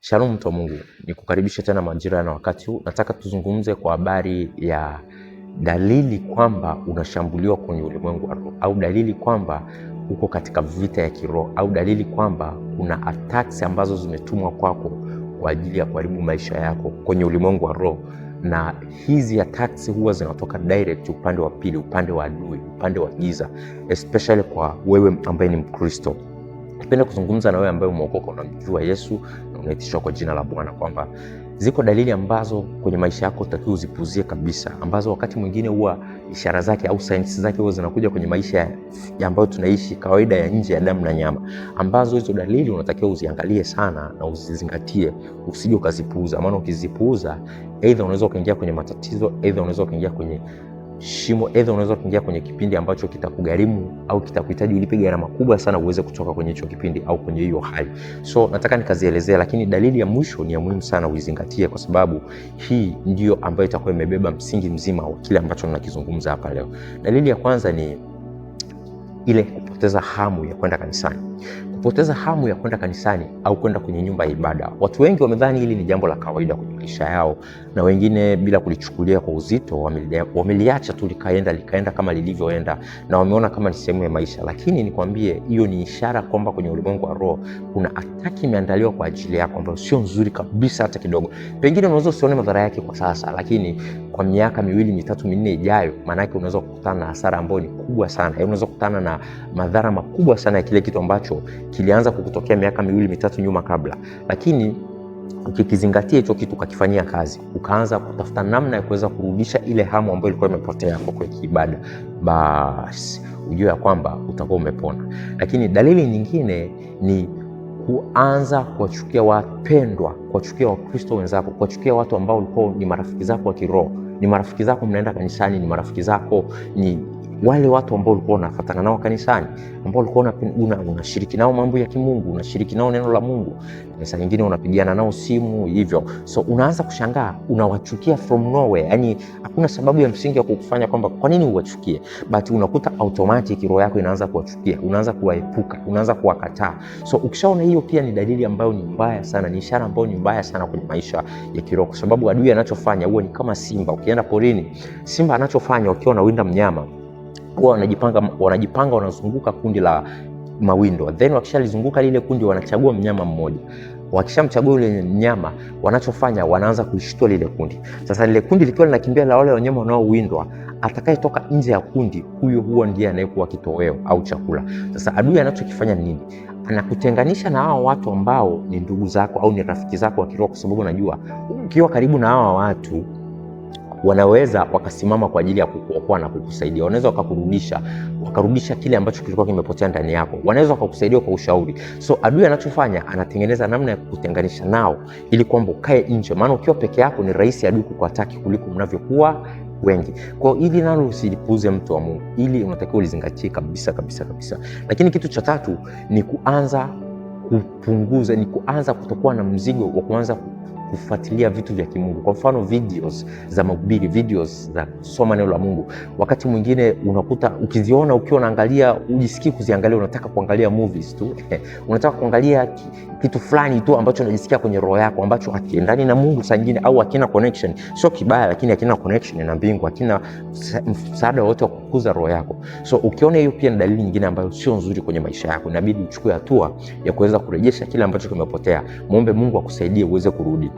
Shalom mtu wa Mungu, nikukaribisha tena majira na wakati huu. Nataka tuzungumze kwa habari ya dalili kwamba unashambuliwa kwenye ulimwengu wa roho, au dalili kwamba uko katika vita ya kiroho, au dalili kwamba kuna attacks ambazo zimetumwa kwako kwa ajili ya kuharibu maisha yako kwenye ulimwengu wa roho. Na hizi attacks huwa zinatoka direct upande wa pili, upande wa adui, upande wa giza, especially kwa wewe ambaye ni Mkristo. Napenda kuzungumza na wewe ambaye umeokoka, unamjua Yesu na unaitishwa kwa jina la Bwana, kwamba ziko dalili ambazo kwenye maisha yako utakiwa uzipuzie kabisa, ambazo wakati mwingine huwa ishara zake au signs zake huwa zinakuja kwenye maisha ya ambayo tunaishi kawaida ya nje ya damu na nyama, ambazo hizo dalili unatakiwa uziangalie sana na uzizingatie, usije ukazipuuza. Maana ukizipuuza, either unaweza ukaingia kwenye matatizo, either unaweza ukaingia kwenye shimo, either unaweza kuingia kwenye kipindi ambacho kitakugharimu au kitakuhitaji ulipe gharama kubwa sana uweze kutoka kwenye hicho kipindi au kwenye hiyo hali. So nataka nikazielezea, lakini dalili ya mwisho ni ya muhimu sana uizingatie, kwa sababu hii ndio ambayo itakuwa imebeba msingi mzima wa kile ambacho ninakizungumza hapa leo. Dalili ya kwanza ni ile kupoteza hamu ya kwenda kanisani. Kupoteza hamu ya kwenda kanisani au kwenda kwenye nyumba ya ibada. Watu wengi wamedhani hili ni jambo la kawaida kwenye maisha yao, na wengine bila kulichukulia kwa uzito wameliacha tu likaenda kama lilivyoenda, na wameona kama ni sehemu ya maisha. Lakini nikwambie, hiyo ni ishara kwamba kwenye ulimwengu wa roho kuna ataki imeandaliwa kwa ajili yako ambayo sio nzuri kabisa hata kidogo. Pengine unaweza usione madhara yake kwa sasa, lakini kwa miaka 2, 3, 4 ijayo, maana yake unaweza kukutana na hasara ambayo ni kubwa sana. Unaweza kukutana na madhara makubwa sana ya kile kitu ambacho kilianza kukutokea miaka 2, 3 nyuma kabla. Lakini ukikizingatia hicho kitu, ukakifanyia kazi, ukaanza kutafuta namna ya kuweza kurudisha ile hamu ambayo ilikuwa imepotea kwa ibada, basi ujue ya kwamba utakuwa umepona. Lakini dalili nyingine ni kuanza kuwachukia wapendwa, kuwachukia Wakristo wenzako, kuwachukia watu ambao walikuwa ni marafiki zako wa kiroho, ni marafiki zako mnaenda kanisani, ni marafiki zako, ni wale watu ambao ulikuwa unafuatana nao kanisani, ambao ulikuwa unashiriki nao mambo ya kimungu, unashiriki nao neno la Mungu, na saa nyingine unapigiana nao simu hivyo. So unaanza kushangaa, unawachukia from nowhere. Yani hakuna sababu ya msingi ya kukufanya kwamba kwa nini uwachukie, but unakuta automatic roho yako inaanza kuwachukia, unaanza kuwaepuka, unaanza kuwakataa. So ukishaona hiyo, pia ni dalili ambayo ni mbaya sana, ni ishara ambayo ni mbaya sana kwenye maisha ya kiroho, kwa sababu adui anachofanya huwa ni kama simba. Ukienda porini, simba anachofanya ukiwa unawinda mnyama, huwa wanajipanga wanazunguka kundi la mawindo, then wakishalizunguka lile kundi wanachagua mnyama mmoja. Wakishamchagua yule mnyama, wanachofanya wanaanza kuishtua lile kundi. Sasa lile kundi likiwa linakimbia la wale wanyama wanaowindwa, atakayetoka nje ya kundi, huyo huwa ndiye anayekuwa kitoweo au chakula. Sasa adui anachokifanya ni nini? Anakutenganisha na hao watu ambao ni ndugu zako au ni rafiki zako wa kiroho, kwa sababu unajua ukiwa karibu na hao watu wanaweza wakasimama kwa ajili ya kukuokoa na kukusaidia. Wanaweza wakarudisha kile ambacho kilikuwa kimepotea ndani yako. Wanaweza wakakusaidia kwa ushauri. So adui anachofanya, anatengeneza namna ya kukutenganisha nao ili kwamba ukae nje. Maana ukiwa peke yako ni rahisi adui kukuataki kuliko mnavyokuwa wengi. Kwa hiyo ili nalo usilipuuze, mtu wa Mungu, ili unatakiwa ulizingatie kabisa kabisa kabisa. Lakini kitu cha tatu ni kuanza kupunguza, ni kuanza kutokuwa na mzigo wa kuanza kufuatilia vitu vya kimungu. Kwa mfano videos za mahubiri, videos za kusoma neno la Mungu. Wakati mwingine unakuta ukiziona, ukiwa unaangalia, ujisikii kuziangalia, unataka kuangalia movies tu. Unataka kuangalia kitu fulani tu ambacho unajisikia kwenye roho yako, ambacho hakiendani na Mungu saa nyingine, au hakina connection. Sio kibaya, lakini hakina connection na mbingu, hakina msaada wote wa kukuza roho yako. So ukiona hiyo, pia ni dalili nyingine ambayo sio nzuri kwenye maisha yako. Inabidi uchukue hatua ya kuweza kurejesha kile ambacho kimepotea. Muombe Mungu akusaidie uweze kurudi.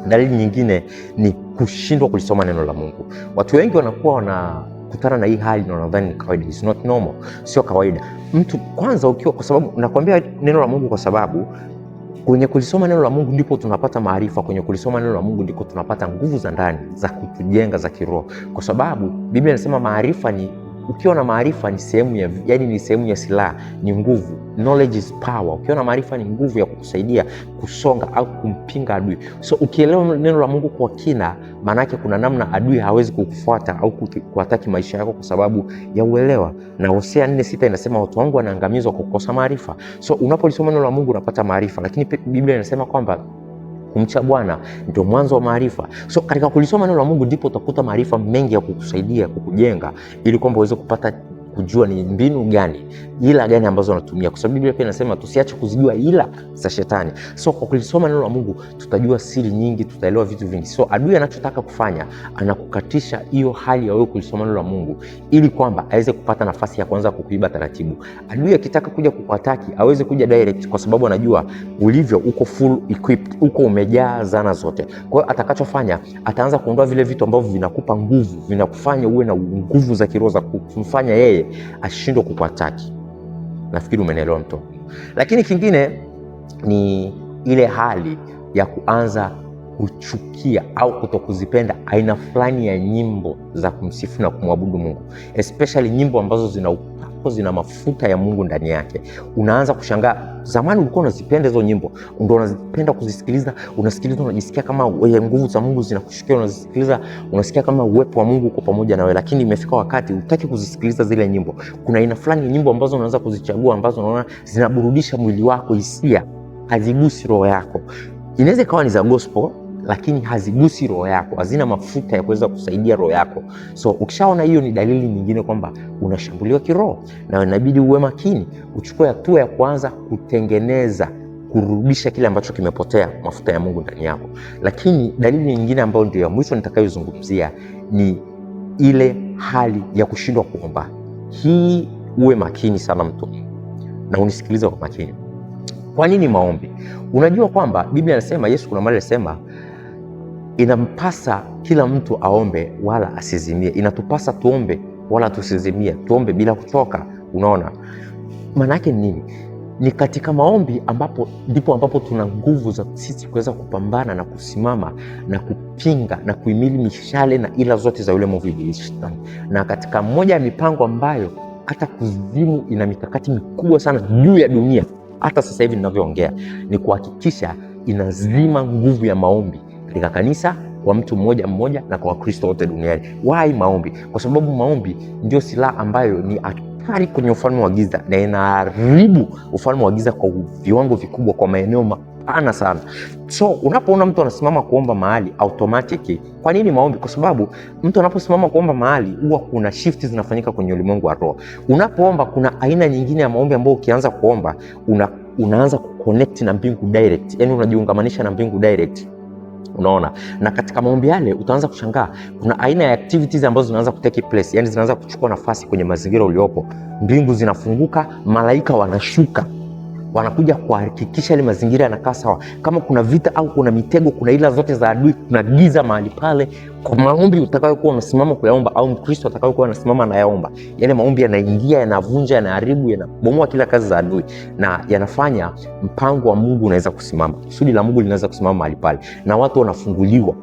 Dalili nyingine ni kushindwa kulisoma neno la Mungu. Watu wengi wanakuwa wanakutana na hii hali na wanadhani ni kawaida. It's not normal, sio kawaida. Mtu kwanza, ukiwa, kwa sababu nakwambia neno la Mungu, kwa sababu kwenye kulisoma neno la Mungu ndipo tunapata maarifa. Kwenye kulisoma neno la Mungu ndipo tunapata nguvu za ndani za kutujenga za kiroho, kwa sababu Biblia inasema maarifa ni, ukiwa na maarifa ni sehemu ya, yani ni sehemu ya silaha, ni nguvu. Knowledge is power. Ukiwa na maarifa ni nguvu ya kukusaidia kusonga au kumpinga adui. So ukielewa neno la Mungu kwa kina, maana yake kuna namna adui hawezi kukufuata au kuataki maisha yako kwa sababu ya uelewa. Na Hosea 4:6 inasema watu wangu wanaangamizwa kwa kukosa maarifa. So unapolisoma neno la Mungu unapata maarifa, lakini Biblia inasema kwamba kumcha Bwana ndio mwanzo wa maarifa. So katika kulisoma neno la Mungu ndipo utakuta maarifa mengi ya kukusaidia, kukujenga, ili kwamba uweze kupata kujua ni mbinu gani, ila gani ambazo anatumia, kwa sababu Biblia pia inasema tusiache kuzijua ila za shetani. So kwa kulisoma neno la Mungu tutajua siri nyingi, tutaelewa vitu vingi. So adui anachotaka kufanya, anakukatisha hiyo hali ya wewe kulisoma neno la Mungu ili kwamba aweze kupata nafasi ya kuanza kukuiba taratibu. Adui akitaka kuja kukuataki aweze kuja direct, kwa sababu anajua ulivyo uko full equipped, uko umejaa zana zote. Kwa hiyo atakachofanya, ataanza kuondoa vile vitu ambavyo vinakupa nguvu, vinakufanya uwe na nguvu za kiroho za kumfanya yeye ashindwe kukuataki. Nafikiri umenielewa mtu. Lakini kingine ni ile hali ya kuanza kuchukia au kutokuzipenda aina fulani ya nyimbo za kumsifu na kumwabudu Mungu, especially nyimbo ambazo zina upako, zina mafuta ya Mungu ndani yake. Unaanza kushangaa, zamani ulikuwa unazipenda hizo nyimbo, ndio unazipenda kuzisikiliza, unasikiliza unajisikia kama nguvu za Mungu zinakushukia, unazisikiliza unasikia kama uwepo wa Mungu uko pamoja nawe. Lakini imefika wakati hutaki kuzisikiliza zile nyimbo. Kuna aina fulani ya nyimbo ambazo unaanza kuzichagua, ambazo unaona zinaburudisha mwili wako, hisia, hazigusi roho yako. Inaweza ikawa ni za gospel, lakini hazigusi roho yako, hazina mafuta ya kuweza kusaidia roho yako. So ukishaona hiyo, ni dalili nyingine kwamba unashambuliwa kiroho, na inabidi uwe makini, uchukue hatua ya kuanza kutengeneza, kurudisha kile ambacho kimepotea, mafuta ya Mungu ndani yako. Lakini dalili nyingine ambayo ndio ya mwisho nitakayozungumzia ni ile hali ya kushindwa kuomba. Hii uwe makini sana mtu, na unisikilize kwa makini. Kwa nini maombi? Unajua kwamba Biblia inasema, Yesu kuna mahali anasema inampasa kila mtu aombe wala asizimie. Inatupasa tuombe wala tusizimie, tuombe bila kuchoka. Unaona maana yake nini? Ni katika maombi ndipo ambapo tuna nguvu za sisi kuweza kupambana na kusimama na kupinga na kuhimili mishale na ila zote za yule mwovu ibilisi. Na katika moja ya mipango ambayo hata kuzimu ina mikakati mikubwa sana juu ya dunia, hata sasa hivi ninavyoongea, ni kuhakikisha inazima nguvu ya maombi katika kanisa, kwa mtu mmoja mmoja na kwa Wakristo wote duniani. Why maombi? Kwa sababu maombi ndio silaha ambayo ni hatari kwenye ufalme wa giza, na inaharibu ufalme wa giza kwa viwango vikubwa, kwa maeneo mapana sana. So unapoona mtu anasimama kuomba mahali, automatic. Kwa nini maombi? Kwa sababu mtu anaposimama kuomba mahali, huwa kuna shift zinafanyika kwenye ulimwengu wa roho. Unapoomba, kuna aina nyingine ya maombi ambayo ukianza kuomba unaanza kuconnect na mbingu direct, yani unajiungamanisha na mbingu direct. Unaona, na katika maombi yale utaanza kushangaa kuna aina ya activities ambazo zinaanza kutake place, yani zinaanza kuchukua nafasi kwenye mazingira uliopo. Mbingu zinafunguka, malaika wanashuka, wanakuja kuhakikisha ile mazingira yanakaa sawa. Kama kuna vita au kuna mitego, kuna ila zote za adui, kuna giza mahali pale, kwa maombi utakayokuwa unasimama kuyaomba, au Mkristo atakayokuwa anasimama na yaomba, yale maombi yanaingia, yanavunja, yanaharibu, yanabomoa kila kazi za adui, na yanafanya mpango wa Mungu unaweza kusimama, kusudi la Mungu linaweza kusimama mahali pale, na watu wanafunguliwa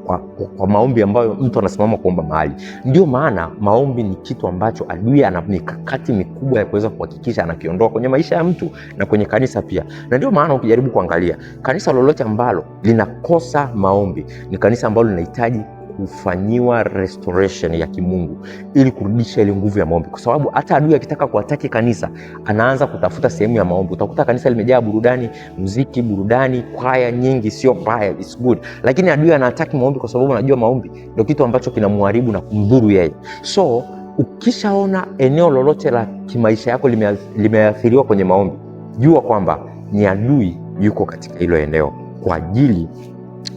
kwa maombi ambayo mtu anasimama kuomba mahali. Ndio maana maombi ni kitu ambacho adui ana mikakati mikubwa ya kuweza kuhakikisha anakiondoa kwenye maisha ya mtu na kwenye kanisa pia. Na ndio maana ukijaribu kuangalia kanisa lolote ambalo linakosa maombi, ni kanisa ambalo linahitaji kufanyiwa restoration ya kimungu ili kurudisha ile nguvu ya maombi. Kwa sababu hata adui akitaka kuataki kanisa, anaanza kutafuta sehemu ya maombi. Utakuta kanisa limejaa burudani, muziki, burudani, kwaya nyingi, sio mbaya, it's good. Lakini adui anaataki maombi kwa sababu anajua maombi ndio kitu ambacho kinamharibu na kumdhuru yeye. So ukishaona eneo lolote la kimaisha yako limeathiriwa kwenye maombi, jua kwamba ni adui yuko katika hilo eneo kwa ajili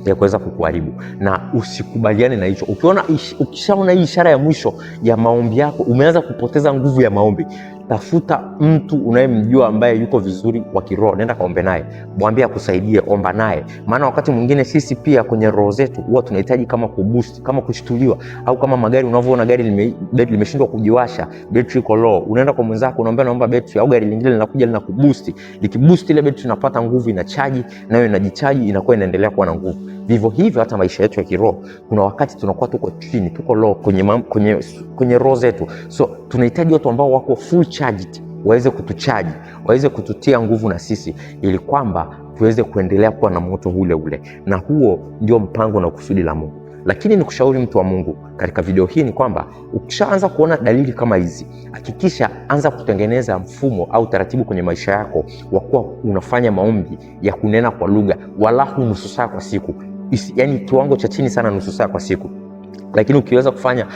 ya kuweza kukuharibu, na usikubaliane na hicho. Ukishaona hii ishara ya mwisho ya maombi yako, umeanza kupoteza nguvu ya maombi, tafuta mtu unayemjua ambaye yuko vizuri wa kiroho, nenda kaombe naye, mwambie akusaidie, omba naye. Maana wakati mwingine sisi pia kwenye roho zetu huwa tunahitaji kama kuboost, kama kushtuliwa, au kama magari, unavyoona gari limeshindwa kujiwasha, battery iko low, unaenda kwa mwenzako unaomba naomba battery, au gari lingine linakuja linakuboost, likiboost ile battery inapata nguvu, inachaji, nayo inajichaji, inakuwa inaendelea kuwa na nguvu. Vivyo hivyo hata maisha yetu ya kiroho, kuna wakati tunakuwa tuko chini, tuko low kwenye roho zetu. So tunahitaji watu ambao wako full charged, waweze kutuchaji, waweze kututia nguvu na sisi, ili kwamba tuweze kuendelea kuwa na moto ule ule. Na huo ndio mpango na kusudi la Mungu. Lakini nikushauri mtu wa Mungu katika video hii ni kwamba ukishaanza kuona dalili kama hizi, hakikisha anza kutengeneza mfumo au taratibu kwenye maisha yako wa kuwa unafanya maombi ya kunena kwa lugha walau nusu saa kwa siku. Yani kiwango cha chini sana, nusu saa kwa siku. Lakini ukiweza kufanya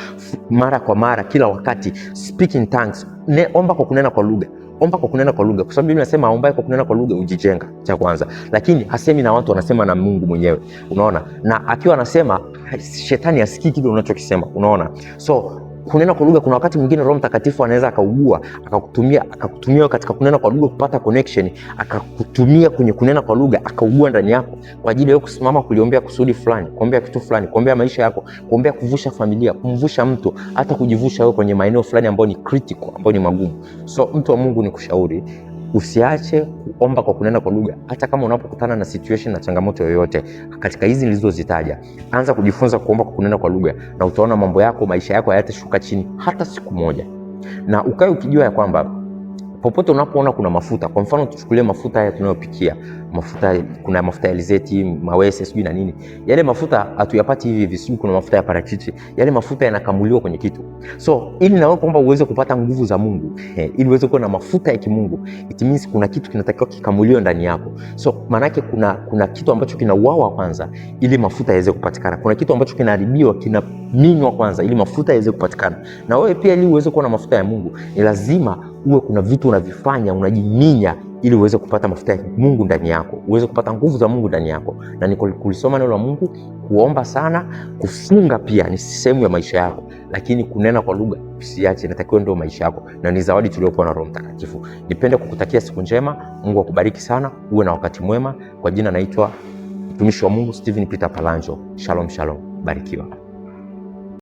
mara kwa mara, kila wakati, speak in tongues, omba kwa kunena kwa lugha. Omba kwa kunena kwa lugha, kwa sababu Biblia inasema aombaye kwa kunena kwa lugha hujijenga, cha kwanza. Lakini hasemi na watu, anasema na Mungu mwenyewe, unaona. Na akiwa anasema, shetani asikii kile unachokisema, unaona. So kunena kwa lugha, kuna wakati mwingine Roho Mtakatifu anaweza akaugua, akakutumia katika kunena kwa lugha kupata connection, akakutumia kwenye kunena kwa lugha akaugua ndani yako kwa ajili ya kusimama kuliombea kusudi fulani, kuombea kitu fulani, kuombea maisha yako, kuombea kuvusha familia, kumvusha mtu, hata kujivusha wewe kwenye maeneo fulani ambayo ni critical, ambayo ni magumu. So mtu wa Mungu, ni kushauri usiache kuomba kwa kunena kwa lugha, hata kama unapokutana na situation na changamoto yoyote katika hizi nilizozitaja. Anza kujifunza kuomba kwa kunena kwa lugha, na utaona mambo yako, maisha yako hayatashuka chini hata siku moja. Na ukae ukijua ya kwamba popote unapoona kuna mafuta, kwa mfano tuchukulie mafuta haya tunayopikia, kuna mafuta ya alizeti, mawese, sijui na nini. Yale mafuta hatuyapati hivi hivi, sijui kuna mafuta ya parachichi. Yale mafuta yanakamuliwa kwenye kitu. So ili na wewe kwamba uweze kupata nguvu za Mungu, ili uweze kuwa na mafuta ya kimungu, it means kuna kitu kinatakiwa kikamuliwe ndani yako. So maana yake kuna kitu ambacho kinauawa kwanza ili mafuta yaweze kupatikana. Kuna kitu ambacho kinaharibiwa, kinaminywa kwanza ili mafuta yaweze kupatikana. Na wewe pia, ili uweze kuwa na mafuta ya Mungu, ni lazima uwe kuna vitu unavifanya, unajiminya ili uweze kupata mafuta ya Mungu ndani yako, uweze kupata nguvu za Mungu ndani yako. Na ni kulisoma neno la Mungu, kuomba sana, kufunga pia ni sehemu ya maisha yako, lakini kunena kwa lugha usiache, inatakiwa ndio maisha yako, na ni zawadi tuliyopewa na Roho Mtakatifu. Nipende kukutakia siku njema. Mungu akubariki sana, uwe na wakati mwema. Kwa jina naitwa mtumishi wa Mungu Steven Peter Palanjo. Shalom shalom, barikiwa.